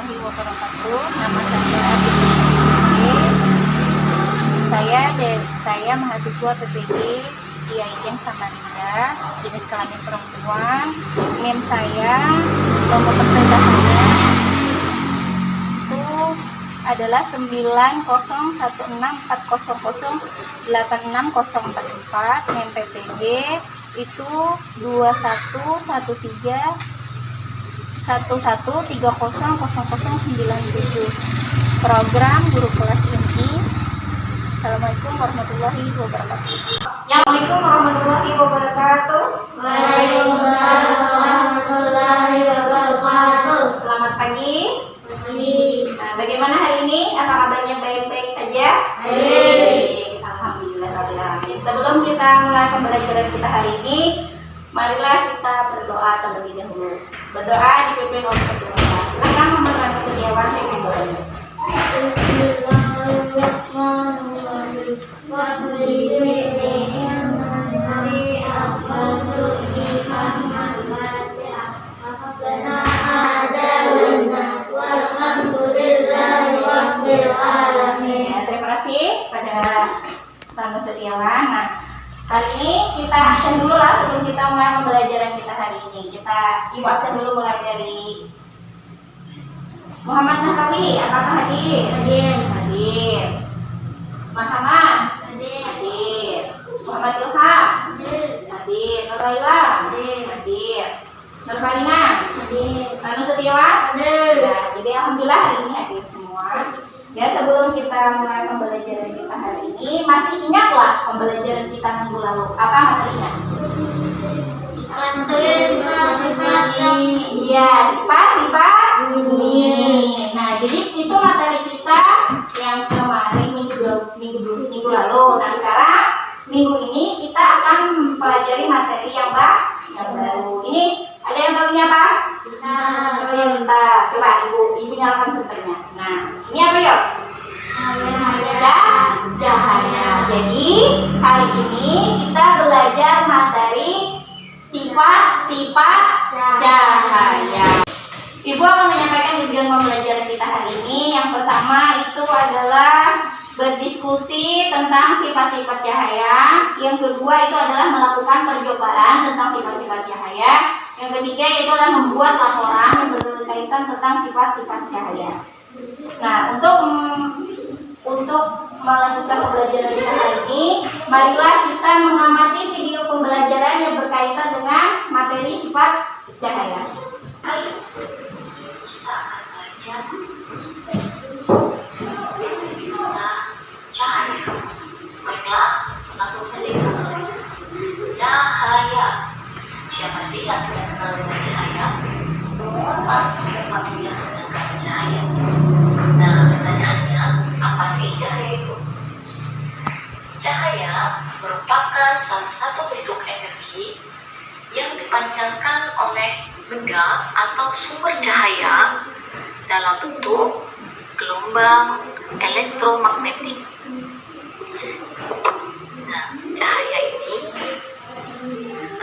warahmatullahi wabarakatuh. Nama saya PPG. Saya mahasiswa PPG IAIN Samarinda, jenis kelamin perempuan. NIM saya, nomor persenta saya itu adalah 90164008644. NIM PPG itu 21130097. Program guru kelas inti. Assalamualaikum warahmatullahi wabarakatuh. Assalamualaikum warahmatullahi wabarakatuh. Waalaikumsalam warahmatullahi wabarakatuh. Selamat pagi. Pagi. Nah, bagaimana hari ini? Apa kabarnya, baik-baik saja? Baik. Alhamdulillah. Sebelum kita mulai pembelajaran kita hari ini, marilah kita berdoa terlebih dahulu. Berdoa dipimpin oleh Ketua. Silakan Muhammad Setiawan pimpin doanya. Bismillahirrahmanirrahim. Terima kasih pada Tamu Setiawan. Nah, hari ini kita absen dulu lah sebelum kita mulai pembelajaran kita hari ini. Ibu absen dulu mulai dari Muhammad Nahrawi. Apakah hadir? Hadir. Muhammad hadir. Muhammad Ilham hadir. Nuraila hadir. Nurfalina hadir. Tamu Setiawan hadir. Ya, jadi alhamdulillah hari ini hadir semua. Ya, sebelum kita mulai pembelajaran kita hari ini, masih ingatlah pembelajaran kita minggu lalu. Apa materinya? Iya, sifat bunyi. Nah, jadi itu materi kita yang kemarin minggu lalu. Nah, sekarang minggu ini kita akan mempelajari materi yang baru. Ini ada yang tahu ini apa? Senter. Coba ibu nyalakan senternya. Nah, ini apa yuk? Cahaya. Jadi hari ini kita belajar materi sifat-sifat cahaya. Ibu akan menyampaikan tujuan pembelajaran kita hari ini. Yang pertama itu adalah berdiskusi tentang sifat-sifat cahaya. Yang kedua itu adalah melakukan percobaan tentang sifat-sifat cahaya. Yang ketiga itu adalah membuat laporan yang berkaitan tentang sifat-sifat cahaya. Nah, untuk melanjutkan pembelajaran kita hari ini, marilah kita mengamati video pembelajaran yang berkaitan dengan materi sifat cahaya. Kita akan belajar cahaya. Baiklah, langsung saja kita mulai. Cahaya. Siapa sih yang tidak kenal dengan cahaya? Semua pasti familiar dengan kata cahaya. Nah, pertanyaannya, apa sih cahaya itu? Cahaya merupakan salah satu bentuk energi yang dipancarkan oleh benda atau sumber cahaya dalam bentuk gelombang elektromagnetik. Nah, cahaya ini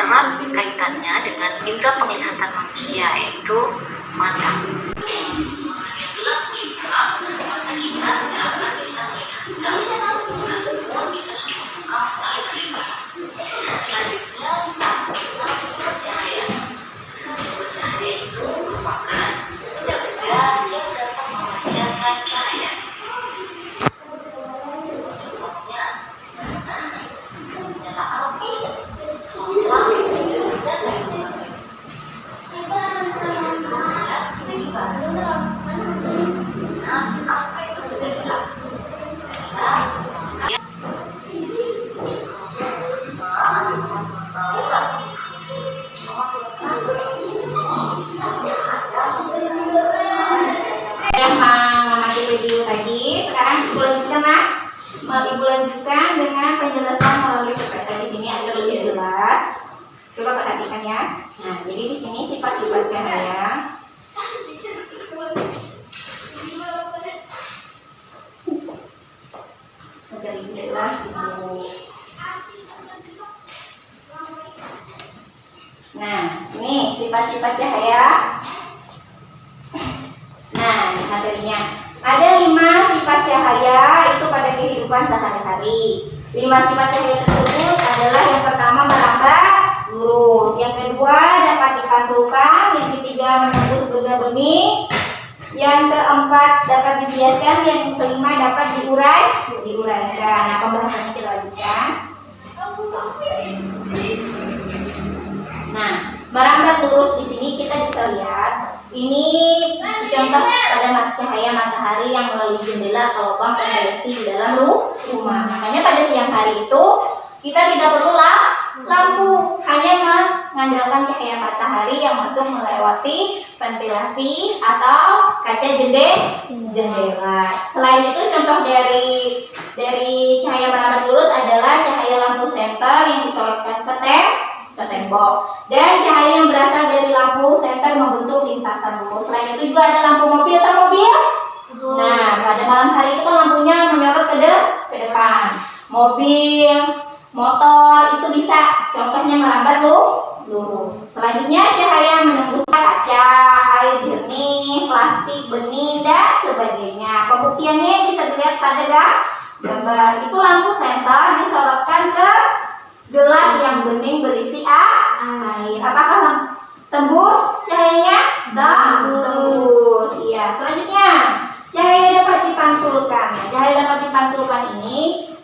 erat kaitannya dengan indera penglihatan manusia, yaitu mata. Selanjutnya kita mengenal sumber cahaya. Sumber cahaya itu merupakan benda-benda yang dapat memancarkan cahaya. Contohnya nyala api, solar, dan lain sebagainya. Nah, apa itu benda? Mengamati video tadi, sekarang ibu lanjutkan dengan penjelasan melalui pepeta di sini agar lebih jelas. Coba perhatikan ya. Nah, jadi di sini sifat-sifat cahaya. Agar lebih jelas ibu. Nah, ini sifat-sifat cahaya. Nah, cahayanya. Ada 5 sifat cahaya itu pada kehidupan sehari-hari. 5 sifat cahaya tersebut adalah yang pertama merambat lurus, yang kedua dapat dipantulkan, yang ketiga menembus benda-benih, yang keempat dapat dibiaskan, yang kelima dapat diuraikan. Nah, pembahasannya kita lanjutkan. Nah, merambat lurus di sini kita bisa lihat ini contoh pada cahaya matahari yang melalui jendela atau lubang ventilasi di dalam rumah. Makanya pada siang hari itu kita tidak perlu lampu, hanya mengandalkan cahaya matahari yang masuk melewati ventilasi atau kaca jendela. Selain itu contoh dari cahaya merambat lurus adalah cahaya lampu senter yang disorotkan ke tembok, dan cahaya yang berasal dari lampu senter membentuk lintasan lurus. Selain itu juga ada lampu mobil atau mobil. Nah, pada malam hari itu kan lampunya menyorot ke depan. Mobil, motor itu bisa contohnya merambat lurus. Selanjutnya cahaya menembus kaca, air jernih, plastik, benih, dan sebagainya. Pembuktiannya bisa dilihat pada gambar. Itu lampu senter disorotkan ke gelas yang bening berisi air. Apakah tembus cahayanya? Tembus. Iya. Selanjutnya, cahaya dapat dipantulkan. Nah, cahaya dapat dipantulkan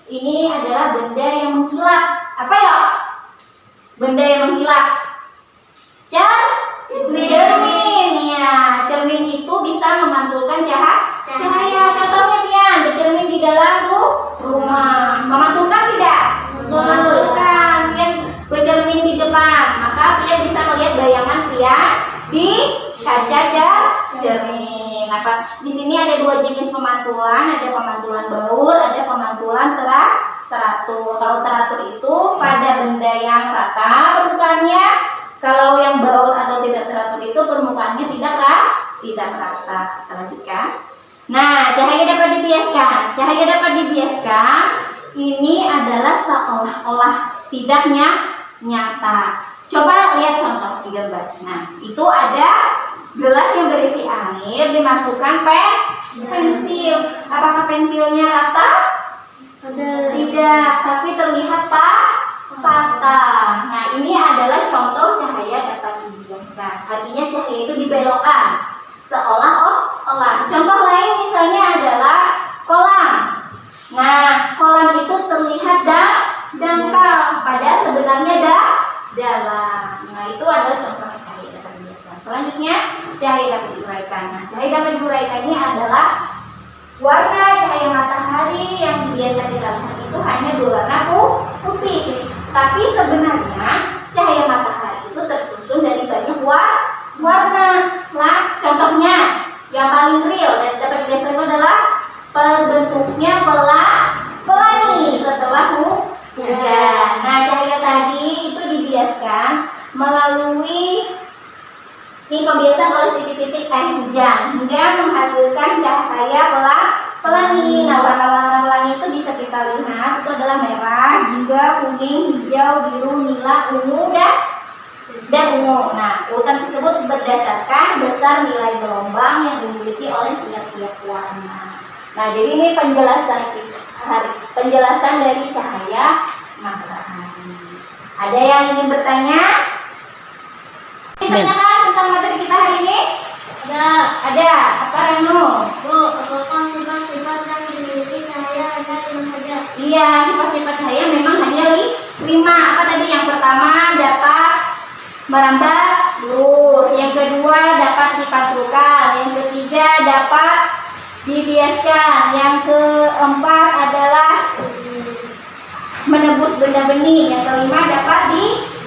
ini adalah benda yang mengkilap. Apa ya? Benda yang mengkilap. Cermin. Ya, cermin itu bisa memantulkan cahaya. Contohnya Pian, bercermin di dalam rumah. Memantulkan tidak? Memantulkan. Pian bercermin di depan, maka Pian bisa melihat bayangan Pian di kaca cermin. Apa? Di sini ada 2 jenis pemantulan, ada pemantulan baur, ada pemantulan teratur. Kalau teratur itu pada benda yang rata permukaannya, kalau yang baur atau tidak teratur itu permukaannya tidak rata. Kita lanjutkan. Nah, cahaya dapat dibiaskan. Cahaya dapat dibiaskan ini adalah seolah-olah tidak nyata. Coba lihat contoh di gambar. Nah, itu ada gelas yang berisi air, dimasukkan pensil. Apakah pensilnya rata? Tidak, tapi terlihat patah. Nah, ini adalah contoh cahaya dapat dibiaskan. Artinya cahaya itu dibelokkan seolah-olah. Contoh lain misalnya adalah kolam. Nah, kolam itu terlihat dangkal, padahal sebenarnya dalam. Nah, itu adalah contoh cahaya dapat dibiaskan. Selanjutnya, cahaya dapat diuraikan. Nah, cahaya dapat diuraikan ini adalah warna cahaya matahari yang biasa kita lihat itu hanya berwarna putih. Tapi sebenarnya cahaya matahari itu tersusun dari banyak warna. Nah, contohnya yang paling real dan dapat dibiaskan adalah bentuknya pelangi setelah hujan. Nah, cahaya tadi itu dibiaskan melalui pembiasan oleh titik-titik air hujan hingga menghasilkan cahaya pelangi. Nah, warna-warna pelangi itu bisa kita lihat itu adalah merah, hingga kuning, hijau, biru, nila, ungu, dan ungu. Nah, urutan tersebut berdasarkan besar nilai gelombang yang dimiliki oleh tiap-tiap warna. Nah, jadi ini penjelasan dari cahaya matahari. Ada yang ingin bertanya? Ditanyakan tentang materi kita hari ini? Ada. Apa Ranu? Bu, apakah sifat-sifat yang dimiliki cahaya hanya 5 saja? Iya, sifat-sifat cahaya memang hanya 5. Apa tadi? Yang pertama dapat merambat lurus, yang kedua dapat dipantulkan, yang ketiga dapat dibiaskan, yang keempat adalah menembus benda benih, yang kelima dapat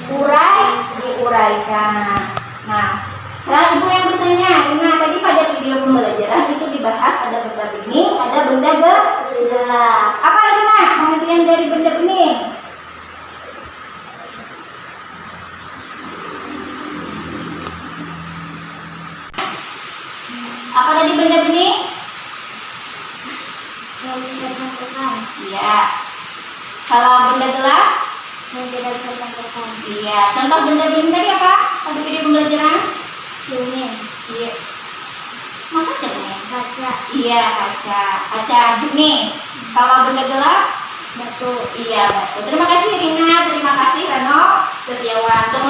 diuraikan. Nah, sekarang ibu yang bertanya, Ina tadi pada video pembelajaran itu dibahas ada benda benih, ada benda gelap. Apa itu Nak? Pengertian dari benda benih? Apa tadi benda benih? Yang bisa dipantulkan. Iya. Kalau benda gelap? Yang tidak bisa dipantulkan. Iya. Contoh benda benih tadi apa? Pada video pembelajaran? Cermin, Iya. Masa cermin? kaca, Iya, kaca. Kaca gini. Kalau benda gelap, batu. Iya, batu. Terima kasih Rina, terima kasih Rano Setiawan. Untuk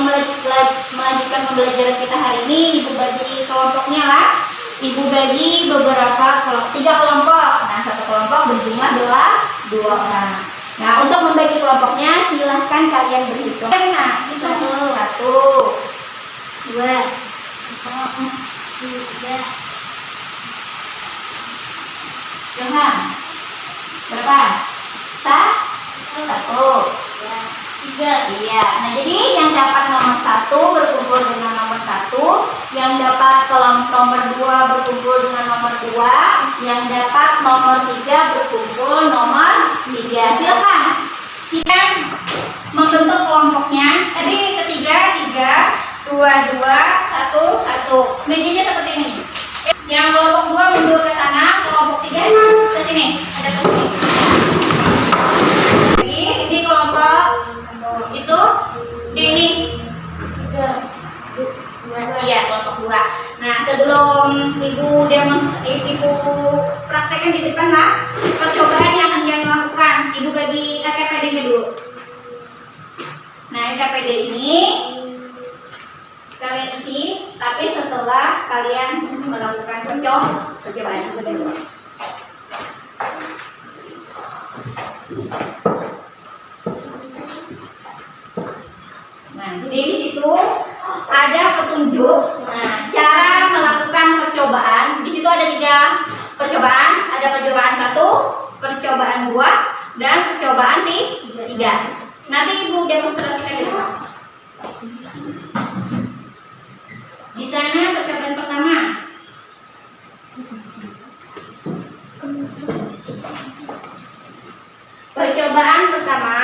melanjutkan pembelajaran kita hari ini, Ibu bagi kelompoknya lah. Ibu bagi beberapa kelompok, 3 kelompok. Nah, satu kelompok berjumlah 2 orang. Nah, untuk membagi kelompoknya, silahkan kalian berhitung. Nah, 1, 2, 3. Johan, berapa? 1. 3. Iya. Nah, jadi yang dapat nomor 1 berkumpul dengan nomor 1, yang dapat nomor 2 berkumpul dengan nomor 2, yang dapat nomor 3 berkumpul nomor 3. Silakan. Kita membentuk kelompoknya. Tadi ketiga 3, 2, 2, 1, 1. Mejanya seperti ini. Yang kelompok 2 mundur ke sana, kelompok 3 ke sini. Ada ke sini. Ini kelompok itu ini. Iya, kelompok 2. Nah, sebelum ibu praktekkan di depan lah, percobaan yang akan kalian lakukan. Ibu bagi KPD-nya dulu. Nah, KPD ini kalian isi, tapi setelah kalian melakukan percobaan itu dulu. Nah, jadi di situ ada petunjuk. Nah, cara melakukan percobaan. Di situ ada 3 percobaan. Ada percobaan 1, percobaan 2, dan percobaan 3. Nanti ibu demonstrasikan di depan. Di sana percobaan pertama. Percobaan pertama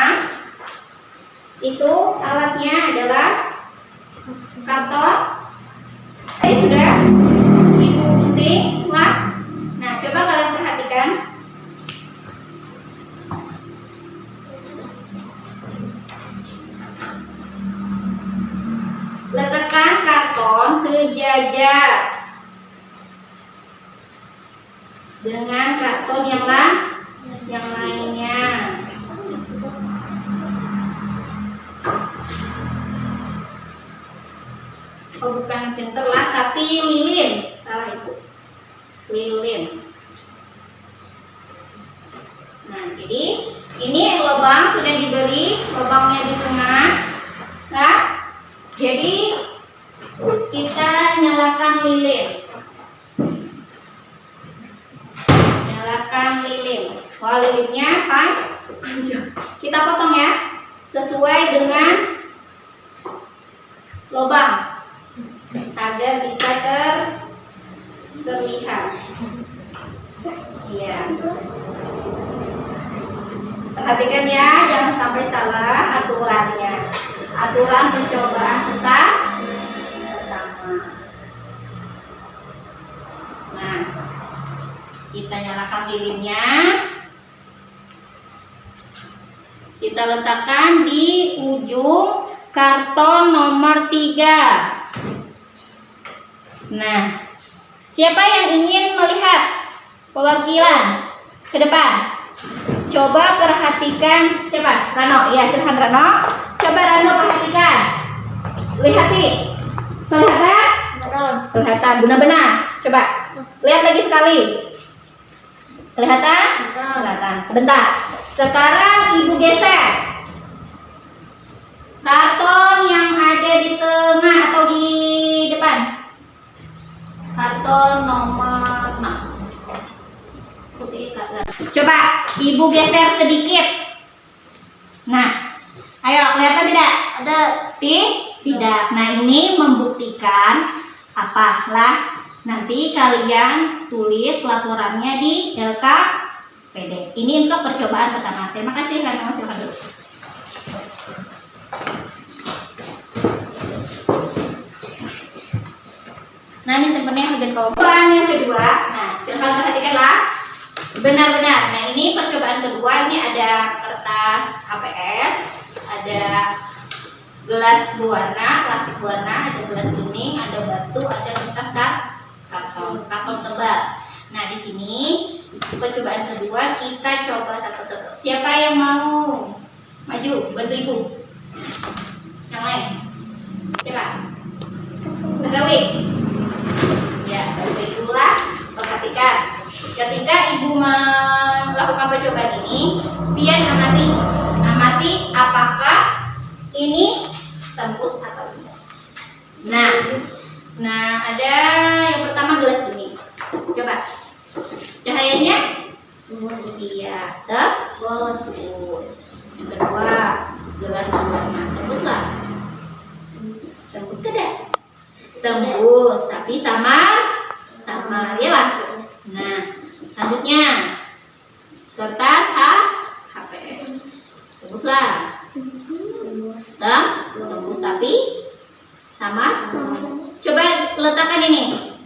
itu alatnya adalah karton. Tadi sudah ibu gunting lah. Nah, coba kalian perhatikan. Letakkan karton sejajar dengan karton yang lainnya. Oh, bukan center lah, tapi lilin. Salah itu. Lilin. Nah, jadi ini lubang sudah diberi, lubangnya di tengah. Nah, jadi kita nyalakan lilin. Nyalakan lilin. Wah, lilinnya panjang. Kita potong ya, sesuai dengan lubang agar bisa terlihat. Iya. Perhatikan ya, jangan sampai salah aturannya. Aturan percobaan pertama. Nah, kita nyalakan lilinnya. Kita letakkan di ujung karton nomor 3. Nah, siapa yang ingin melihat perwakilan ke depan? Coba perhatikan. Siapa? Rano. Iya, silahkan Rano. Coba Rano perhatikan. Lihat nih. Kelihatan? Kelihatan. Benar-benar. Coba. Lihat lagi sekali. Kelihatan? Kelihatan. Sebentar. Sekarang ibu geser karton yang ada di tengah atau di depan. Karton nomor 6. Coba ibu geser sedikit. Nah, ayo, kelihatan tidak? Ada. Tidak. Nah, ini membuktikan apalah. Nanti kalian tulis laporannya di LKPD. Ini untuk percobaan pertama. Terima kasih. Rano, silakan dulu. Nah, ini simpennya bagian percobaan yang kedua. Nah, silakan perhatikanlah benar-benar. Nah, ini percobaan kedua. Ini ada kertas HPS, ada gelas berwarna, plastik warna, ada gelas kuning, ada batu, ada kertas karton tebal. Nah, di sini percobaan kedua kita coba satu-satu. Siapa yang mau maju bantu ibu? Yang lain? Siapa? Rawi. Ya, bantu ibu lah. Perhatikan. Ketika ibu melakukan percobaan ini, pian amati apakah ini tembus atau tidak. Nah, ada yang pertama gelas ini. Coba. Cahayanya? Iya, tembus. Yang kedua, gelas warna. Tembus lah. Tembus tidak? Tembus, tapi sama ya lah. Nah, selanjutnya kertas HPS. Tembus lah. Tembus tapi sama. Coba letakkan ini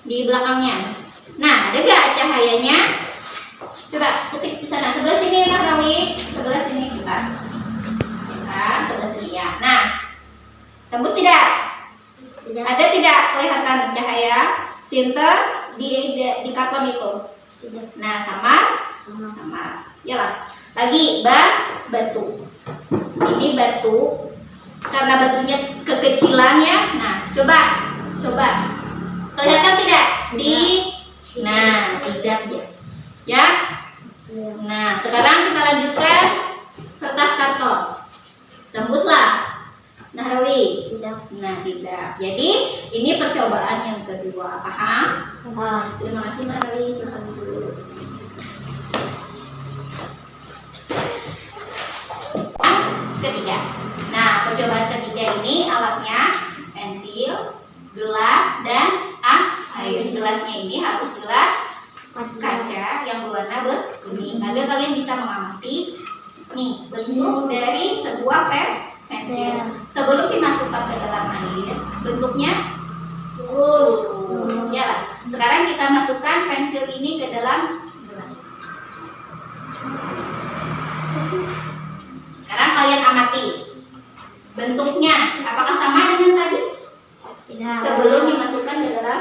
di belakangnya. Nah, ada gak cahayanya? Coba ketik di sana, sebelah sini Mas Rawi, sebelah sini kita, sebelah sini ya. Nah, tembus tidak? Ada tidak kelihatan cahaya sinter di karton itu? Nah, sama. Yalah. Lagi batu. Ini batu. Karena batunya kekecilannya. Nah, coba. Kelihatan tidak? Nah, tidak ya. Ya. Nah, sekarang kita lanjutkan kertas karton. Tembuslah. Nah, Rawi. Nah, tidak. Jadi, ini percobaan yang kedua. Paham? Terima kasih, Mbak Rawi. Silahkan dulu. Ketiga. Nah, percobaan ketiga ini alatnya pensil, gelas, dan air. Gelasnya ini harus gelas kaca yang berwarna beruning agar kalian bisa mengamati nih bentuk dari sebuah pensil sebelum dimasukkan ke dalam air. Bentuknya lurus. Ya. Sekarang kita masukkan pensil ini ke dalam gelas. Sekarang kalian amati bentuknya, apakah sama dengan tadi? Sebelum dimasukkan ke dalam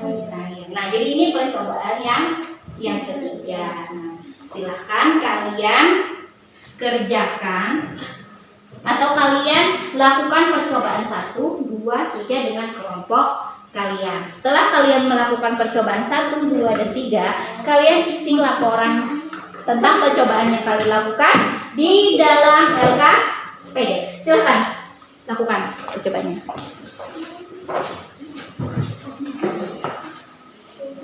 air. Nah, jadi ini percobaan yang ketiga. Nah, silahkan kalian kerjakan atau kalian lakukan percobaan 1, 2, 3 dengan kelompok kalian. Setelah kalian melakukan percobaan 1, 2, dan 3, kalian isi laporan tentang percobaan yang kalian lakukan di dalam LKPD. Silahkan lakukan percobaannya.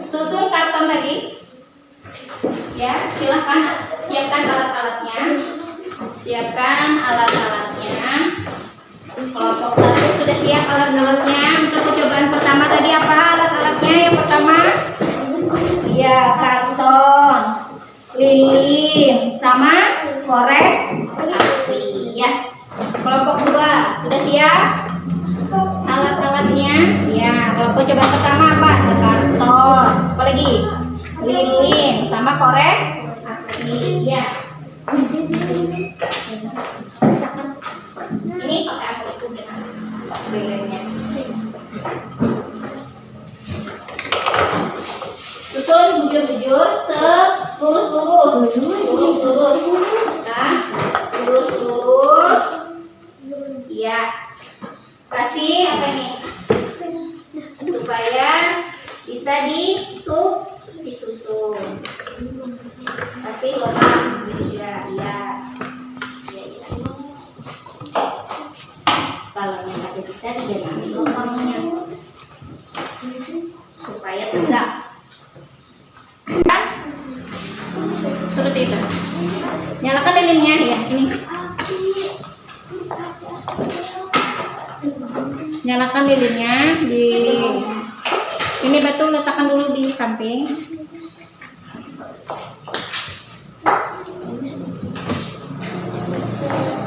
Susun karton tadi. Ya, silahkan siapkan alat-alatnya. Kelompok 1 sudah siap alat-alatnya. Untuk percobaan pertama tadi apa alat-alatnya? Yang pertama, ya karton, lilin, sama korek api. Ya. Kelompok 2 sudah siap alat-alatnya. Ya, kelompok percobaan pertama apa? Ada karton, apalagi lilin, sama korek api. Ya. Ini pakai apa itu lilinnya? Susun bujur-bujur lurus-lurus. Nah, lurus-lurus. Iya. Kasih apa ini? Supaya bisa disusun. Kasih lubang. Iya. Kalau tidak bisa diganti lubangnya supaya tegak. Seperti itu. Nyalakan lilinnya ya, ini. Nyalakan lilinnya di ini, batu letakkan dulu di samping.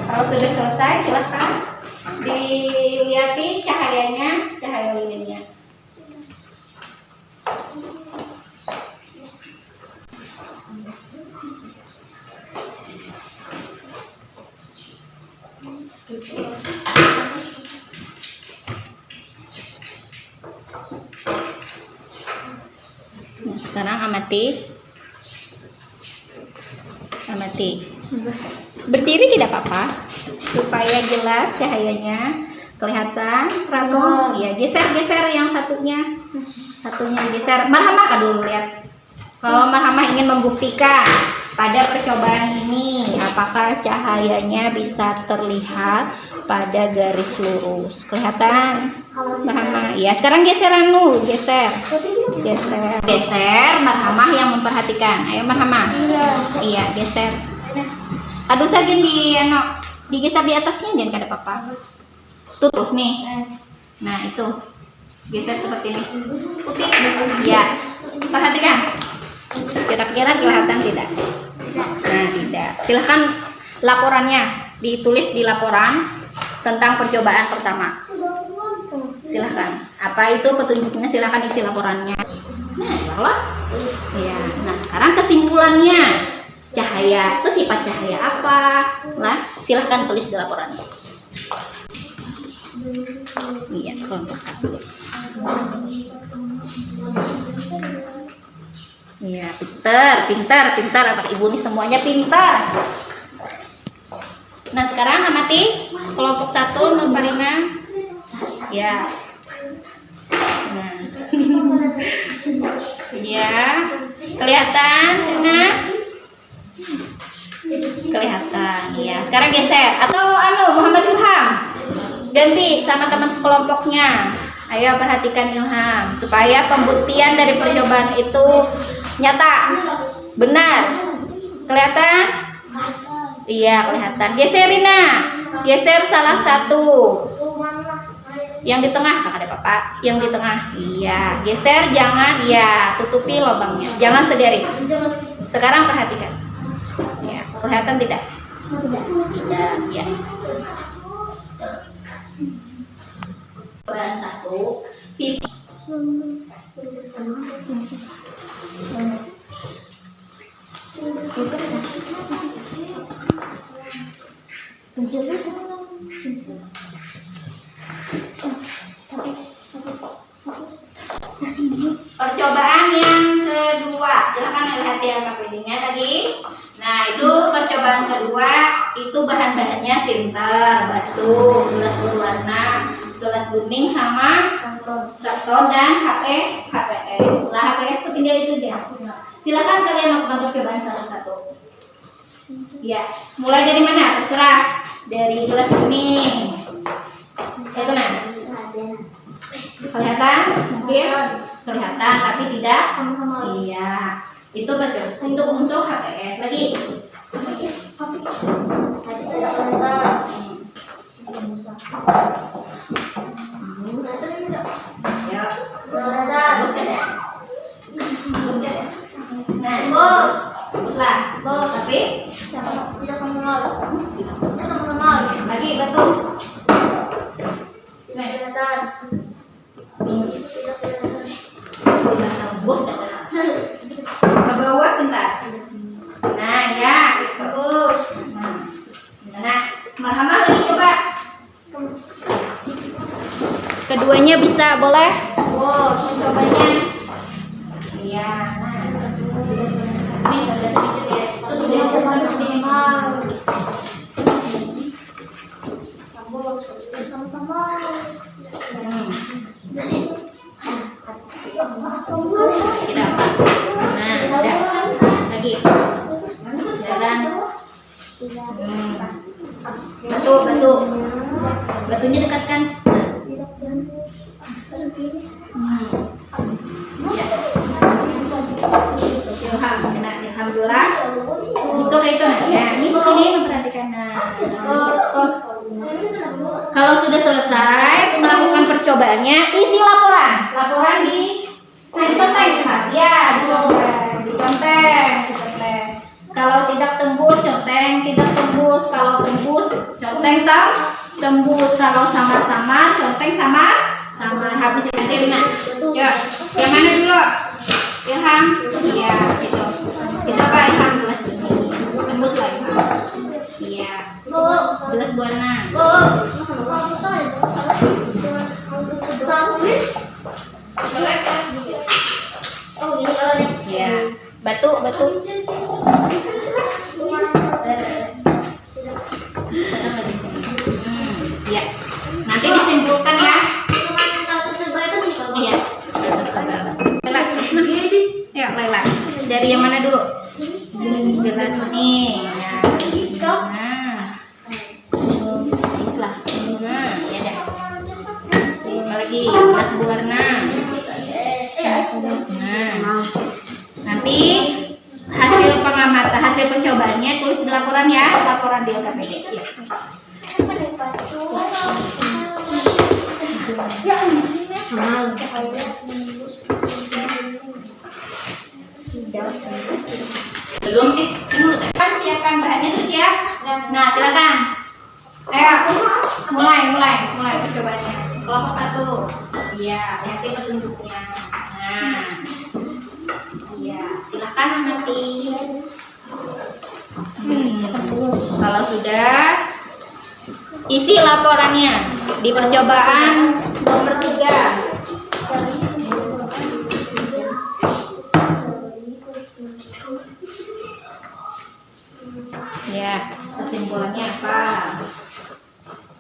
Kalau sudah selesai, silahkan dilihatin cahaya lilinnya. Nah, sekarang amati. Amati. Berdiri tidak apa-apa, supaya jelas cahayanya kelihatan. Rano, ya geser yang satunya geser. Marhamah dulu lihat. Kalau Marhamah ingin membuktikan pada percobaan ini apakah cahayanya bisa terlihat pada garis lurus. Kelihatan? Marhamah. Ya, sekarang geser Anu, geser. Marhamah yang memperhatikan. Ayo Marhamah. Iya, geser. Aduh saja digeser di atasnya, jangan kada apa-apa. Tuh terus nih. Nah, itu. Geser seperti ini. Putih. Ya. Perhatikan. Kira-kira kelihatan tidak? Nah, tidak. Silahkan laporannya ditulis di laporan tentang percobaan pertama. Silahkan. Apa itu petunjuknya? Silahkan isi laporannya. Nah, ya. Nah, sekarang kesimpulannya. Cahaya itu sifat cahaya apa? Lah, silahkan tulis di laporannya. Iya, kelompok 1. Iya, pintar. Anak ibu nih semuanya pintar. Nah, sekarang amati kelompok 1 nomor 5. Ya. Nah. Iya. Kelihatan? Nah. Kelihatan. Iya, sekarang geser. Atau Muhammad Ilham. Ganti sama teman sekelompoknya. Ayo perhatikan Ilham supaya pembuktian dari percobaan itu nyata. Benar. Kelihatan? Iya, kelihatan. Geserina. Geser salah satu. Yang di tengah, kakak ada papa. Yang di tengah. Iya, geser jangan tutupi lubangnya. Jangan segaris. Sekarang perhatikan. Ya, kelihatan tidak? Tidak, ya. Percobaan 1. Percobaan yang kedua, silahkan lihat ya KPD-nya tadi. Nah, itu percobaan kedua, itu bahan-bahannya sinter, batu, gelas berwarna, gelas kuning sama karton dan HPS. Setelah HPS itu tinggal itu dia. Silahkan kalian lakukan percobaan satu-satu. Ya, mulai dari mana? Terserah. Dari gelas kuning. Itu nah. Kelihatan? Mungkin kelihatan tapi tidak. Iya. Itu betul. Untuk HPS lagi. Ya. Nah, baguslah. Tapi tidak sama lagi betul. Nah, bos ke bawah bentar. Nah, ya. Bagus. Nah, Marhamah lagi coba. Keduanya bisa, boleh? Cobanya. Iya. Nah. Ini sudah sedikit ya. Itu sudah sama-sama. Tidak apa. Nah, lagi. Jalan. Batu. Batunya dekatkan. Alhamdulillah. Untuk itu ya. Ini di sini memperhatikan. Kalau sudah selesai melakukan percobaannya, isi laporan. Laporan diconteng, ya, diconteng. Kalau tidak tembus, conteng. Tidak tembus. Kalau tembus, conteng tembus. Kalau sama-sama, conteng sama. Habis itu Irma. Yuk, yang mana dulu? Ilham. Iya, gitu. Kita apa Ilham gelas ini? Tembus lagi. Iya. Gelas warna. Ya, Batu. Ya. Nanti disimpulkan ya. Iya. Ya, Laila. Dari yang mana dulu? Gelas nih. Nah. Baguslah. Nah, ya dah. Apa lagi? Gelas berwarna. Nah. Nanti hasil pencobaannya tulis di laporan ya, laporan di LKPD. Ya. Belum kan siapkan bahannya sudah siap? Nah, silakan. Ayo, mulai percobaannya. Kelompok 1. Iya, hati petunjuknya. Nah. Iya, silakan nanti. Kalau sudah, isi laporannya di percobaan nomor 3. Ya, kesimpulannya apa?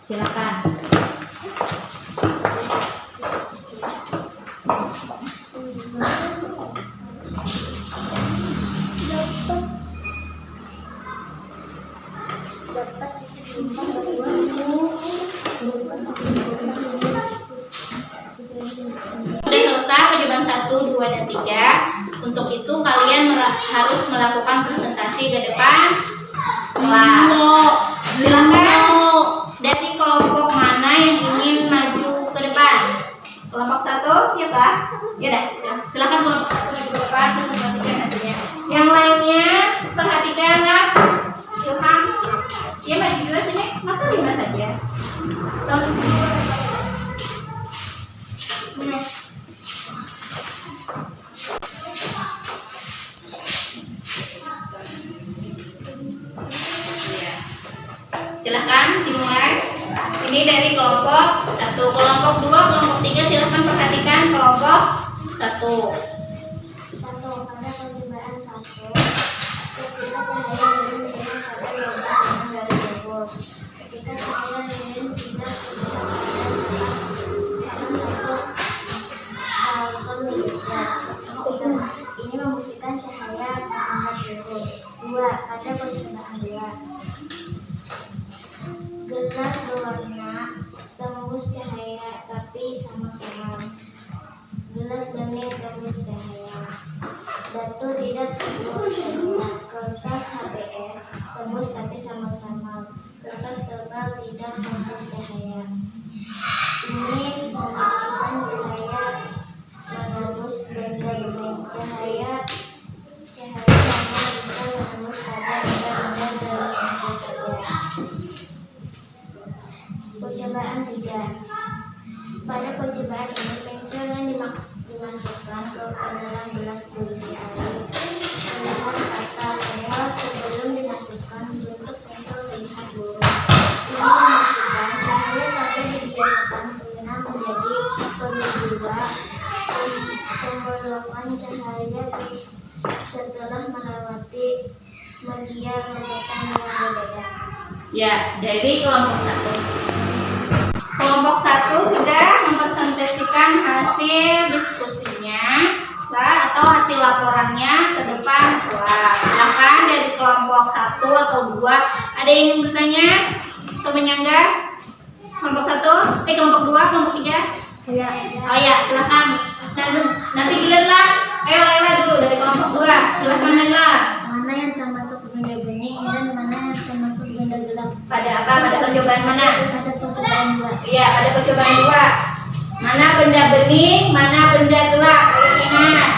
Silakan. Sudah selesai percobaan 1, 2, dan 3. Untuk itu kalian harus melakukan presentasi ke depan kelas. Silakan dari kelompok mana yang ingin maju ke depan? Kelompok 1 siapa? Ya dah, silakan kelompok 1 maju ke depan presentasikan hasilnya. Yang lainnya perhatikan ya. Ilham, dia maju juga sini. Masa 5 saja? Silahkan dimulai. Ini dari kelompok 1, kelompok 2, kelompok 3. Silahkan perhatikan kelompok 1. Pada percobaan 1, ketika cahaya lilin dengan cara logam dari jebol. Ketika cahaya lilin tidak sama satu kalkon milimeter. Ini membuktikan cahaya sangat jebol. 2. Pada percobaan 2, gelas berwarna tembus cahaya tapi sama-sama. Gelas bening tembus cahaya. Batu tidak tembus cahaya. Kertas HPS tembus tapi sama-sama. Kertas tebal tidak tembus cahaya. Ini membuktikan cahaya menembus benda bening. Cahaya hanya bisa menembus pada benda-benda tertentu saja. Percobaan 3. Pada percobaan ini pensil yang dimasukkan ke dalam gelas berisi air. Melihat kata "Leo" sebelum dimasukkan, bentuk pensil terlihat buruk. Ini memastikan cahaya pada dibiasakan penggunaan menjadi kedua pembolokan cahaya setelah melewati media logam yang berbeda. Ya, dari kelompok 1. Kelompok 1 sudah mempresentasikan hasil diskusinya atau hasil laporannya ke depan kelas. Silakan dari kelompok 1 atau 2. Ada yang ingin bertanya? Atau menyangga? Kelompok 1, kelompok 2, kelompok 3? Ya. Oh ya, silakan. Nanti giliran. Ayo Laila dulu dari kelompok 2. Silakan Laila. Mana yang termasuk benda bening dan mana yang termasuk benda gelap? Pada apa? Pada percobaan mana? Pada percobaan 2. Iya, pada percobaan 2. Mana benda bening, mana benda gelap? Ayo ingat.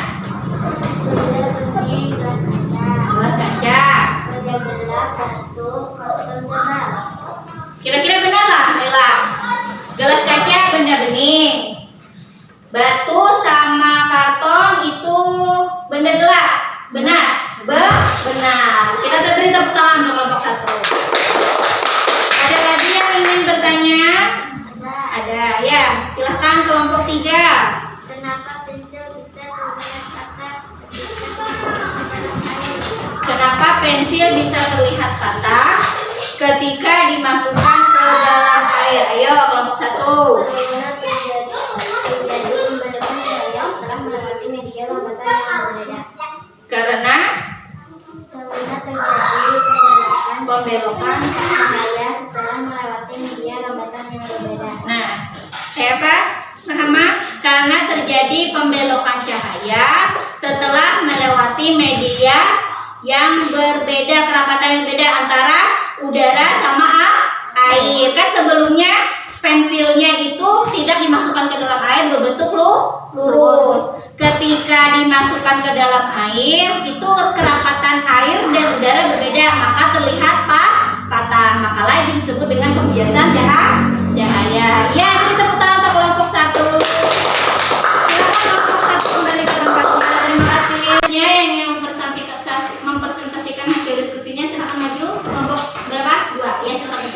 Benda bening gelas kaca. Gelas kaca. Benda gelap batu karton tebal. Kira-kira benar lah, Laila. Gelas kaca benda bening. Batu sama karton itu benda gelap. Benar? Benar. Kita beri tepuk tangan untuk kelompok 1. Ada lagi yang ingin bertanya? Ada. Ya, silahkan kelompok 3. Kenapa pensil bisa tulis kata ketika pensil bisa terlihat patah ketika dimasukkan ke dalam air? Ayo, kelompok 1. Bagaimana terjadi pembentukan cahaya setelah melewati media lambatan yang berbeda? Karena Terjadi pembelokan. cahaya setelah melewati media lambatan yang berbeda. Nah, kayak apa? Rahma? Karena terjadi pembelokan cahaya setelah melewati media yang berbeda, kerapatan yang beda antara udara sama air. Kan sebelumnya pensilnya itu tidak dimasukkan ke dalam air, berbentuk lurus. Ketika dimasukkan ke dalam air, itu kerapatan air dan udara berbeda, maka terlihat patah. Makalah itu disebut dengan pembiasan cahaya. Ya, beri tepuk tangan untuk kelompok 1. Silakan kelompok 1 kembali ke tempatnya. Terima kasih. Yang ingin mempresentasikan hasil diskusinya, silakan maju. Kelompok berapa? 2. Ya, silakan.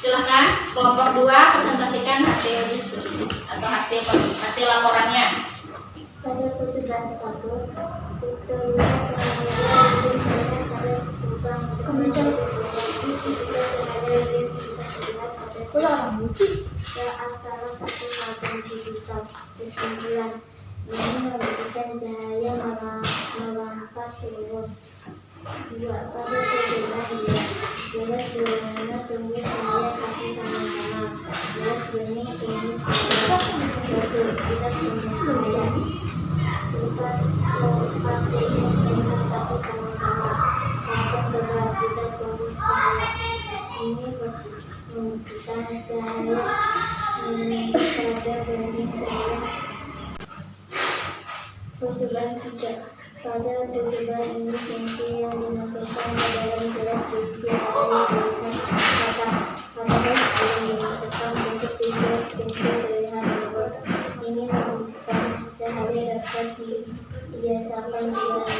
Silakan kelompok 2 presentasikan hasil diskusi atau hasil laporannya. Pada percobaan 1, kita lihat antara satu maupun digital. Kesimpulan ini memberikan cahaya melompat turun. 2. Pada percobaan 2, jelas bagaimana tumbuh cahaya tapi sama-sama. Jelas benih tumbuh cahaya. 1. Kita tumbuh cahaya. 4. Lompat turun tumbuh tapi sama-sama. 1. Berat kita tumbuh cahaya. Ini menunjukkan cahaya pada benih cahaya. Percobaan 3. Pada percobaan ini pensil yang dimasukkan ke dalam gelas berisi air terlihat patah. Pada pensil yang dimasukkan bentuk tiga pensil terlihat lurus. Ini menunjukkan cahaya dapat dibiasakan selama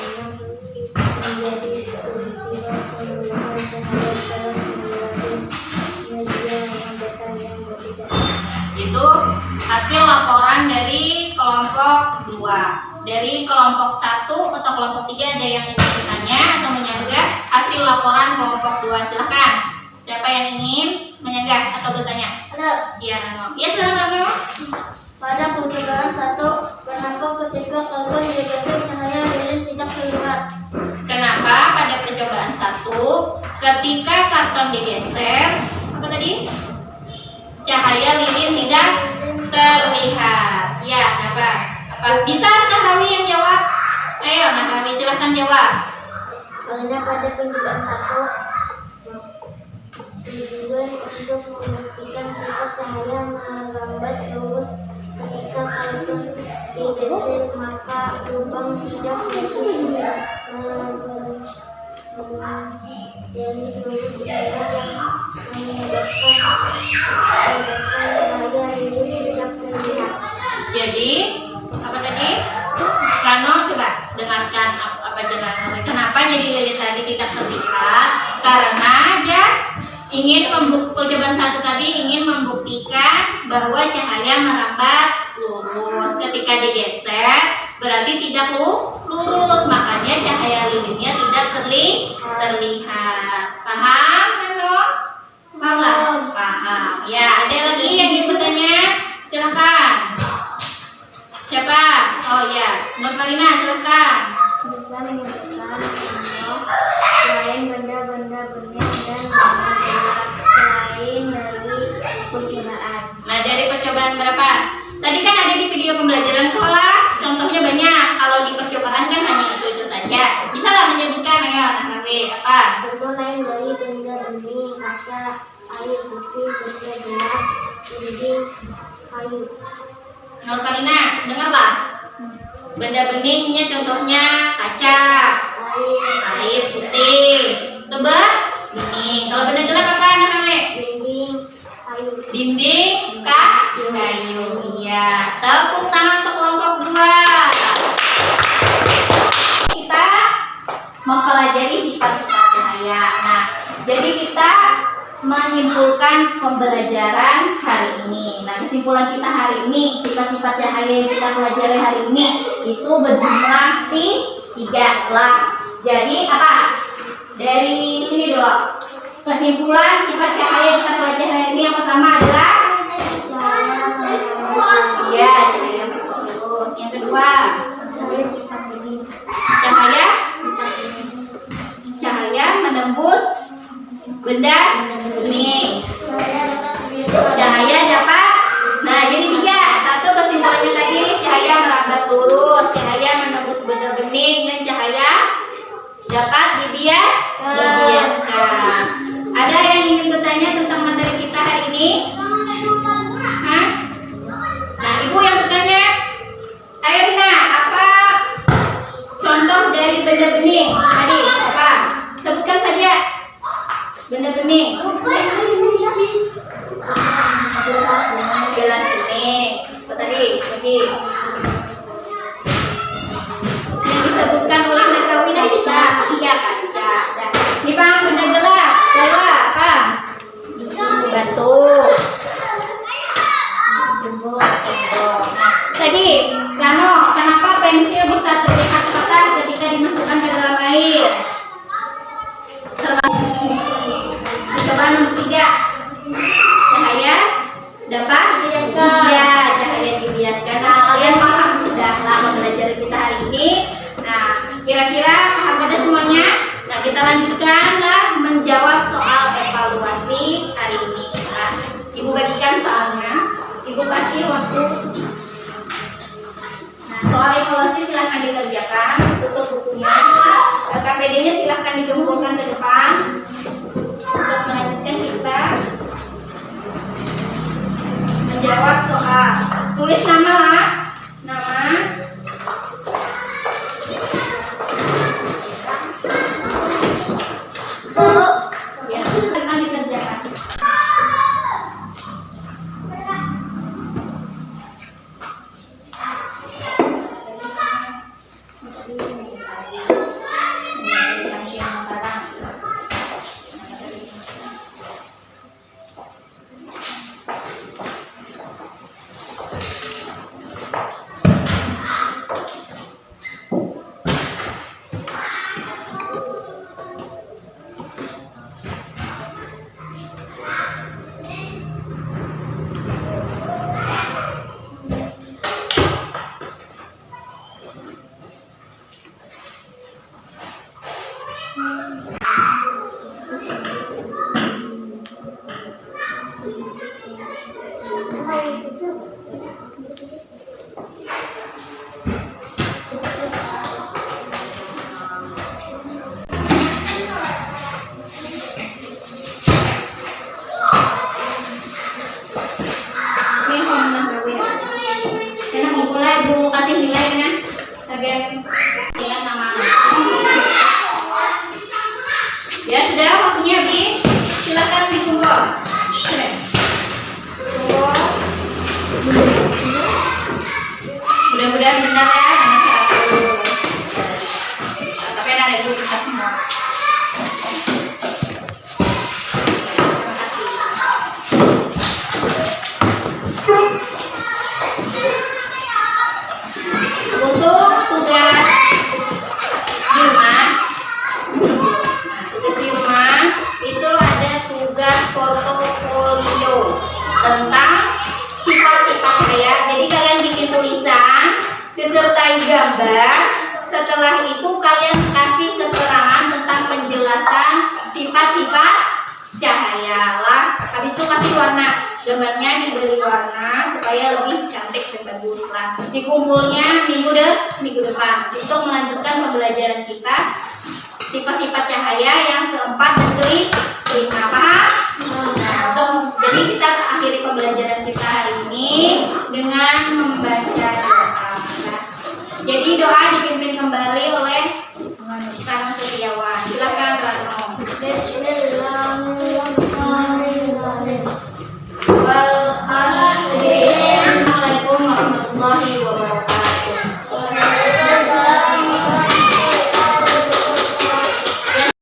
menjadi peristiwa pembunuhan cahaya setelah melewati media lambatan yang berbeda. Itu hasil laporan dari kelompok 2. Dari kelompok 1 atau kelompok 3 ada yang ingin bertanya atau menyanggah hasil laporan kelompok 2? Silahkan. Siapa yang ingin menyanggah atau bertanya? Ada. Iya, Rano. Iya, silakan Rano. Pada percobaan 1, kenapa ketika kalkulus digeser cahaya lilin tidak terlihat? Kenapa pada percobaan 1 ketika karton digeser, apa tadi? Cahaya lilin tidak terlihat. Ya, kenapa? Bisa Nahrawi yang jawab? Ayo Nahrawi, silahkan jawab. Karena pada percobaan 1 tujuan untuk membuktikan sifat cahaya melambat lurus. Ketika kalkulus digeser maka lubang tidak dari seluruh daerah yang menyebabkan cahaya lilin tidak terlihat. Jadi apa tadi? Rano coba dengarkan apa jalan. Kenapa jadi lilin tadi tidak terlihat? Karena dia percobaan 1 tadi ingin membuktikan bahwa cahaya merambat lurus. Ketika digeser berarti tidak lurus, makanya cahaya lilinnya tidak terlihat. Paham, Rano? Paham. Ya, ada lagi yang ingin bertanya? Silakan. Siapa? Oh ya, Mbak Marina, silakan. Bisa menyebutkan contoh selain benda-benda benih dan benda-benda selain dari percobaan. Nah, dari percobaan berapa? Tadi kan ada di video pembelajaran kelola, contohnya banyak. Kalau di percobaan kan hanya itu saja. Bisa lah menyebutkan ya, Nahrawi, apa? Contoh lain dari benda benih, kaca, air putih, benda gelap, dinding, kayu. Nur Marina, dengarlah. Benda beningnya contohnya kaca, air putih, tebal, bening. Kalau benda gelap apa Nahrawi? Dinding, kayu. Dinding, kayu. Iya. Tepuk tangan untuk kelompok 2. Kita mempelajari sifat-sifat cahaya. Nah, jadi kita menyimpulkan pembelajaran hari ini. Nanti kesimpulan kita hari ini, sifat-sifat cahaya yang kita pelajari hari ini itu berjumlah 3 lah. Jadi apa? Dari sini dulu. Kesimpulan sifat cahaya yang kita pelajari hari ini yang pertama adalah ya, cahaya terus. Yang kedua, cahaya menembus benda bening. Cahaya dapat, nah jadi 3. Satu kesimpulannya tadi, cahaya merambat lurus, cahaya menembus benda bening, dan cahaya dapat dibiaskan. Ada yang ingin bertanya tentang materi kita hari ini? Hah? Nah, ibu yang bertanya, ayo Rina, apa contoh dari benda bening tadi? Apa? Sebutkan saja benda bening. Gelas bening. Apa tadi? Yang disebutkan oleh Nakawi dan bisa 3 kaca. Nah, ini Bang, benda gelas. Apa? Batu. Tadi, Rano, kenapa pensil bisa terlihat patah ketika dimasukkan ke dalam air? Coba nomor 3. Cahaya dapat dibiaskan. Iya, cahaya dibiaskan. Nah, kalian paham sudah lama belajar kita hari ini. Nah, kira-kira paham ada semuanya? Nah, kita lanjutkanlah menjawab soal evaluasi hari ini. Nah, Ibu bagikan soalnya. Ibu kasih waktu. Nah, soal evaluasi silahkan dikerjakan. Tutup bukunya. KPD-nya silahkan digempurkan ke depan. Untuk melanjutkan kita menjawab soal. Tulis nama lah. Nama. Ya, silahkan dikerjakan. Ya sudah, waktunya habis. Silakan ditunggu. Mudah-mudahan benar ya, jangan salah. Tapi ada ibu kita semua. Untuk tugas di rumah, tugas di rumah itu ada tugas portofolio tentang sifat-sifat cahaya. Jadi kalian bikin tulisan disertai gambar. Setelah itu kalian kasih keterangan tentang penjelasan sifat-sifat cahaya lah. Habis itu kasih warna. Gambarnya diberi warna supaya lebih cantik dan bagus lah. Dikumpulnya minggu depan untuk melanjutkan pembelajaran kita sifat-sifat cahaya yang keempat dan kelima. Paham? Nah, jadi kita akhiri pembelajaran kita hari ini dengan